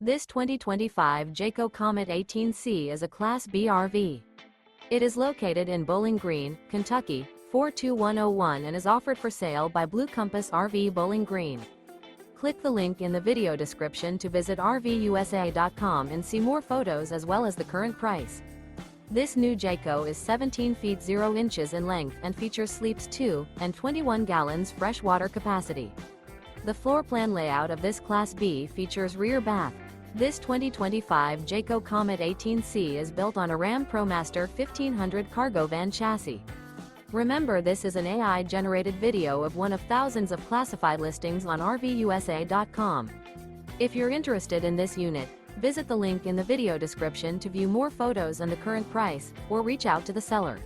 This 2025 Jayco Comet 18C is a Class B RV. It is located in Bowling Green, Kentucky, 42101 and is offered for sale by Blue Compass RV Bowling Green. Click the link in the video description to visit RVUSA.com and see more photos as well as the current price. This new Jayco is 17 feet 0 inches in length and features sleeps 2 and 21 gallons fresh water capacity. The floor plan layout of this Class B features rear bath. This 2025 Jayco Comet 18C is built on a RAM ProMaster 1500 cargo van chassis. Remember, this is an AI-generated video of one of thousands of classified listings on RVUSA.com. If you're interested in this unit, visit the link in the video description to view more photos and the current price, or reach out to the seller.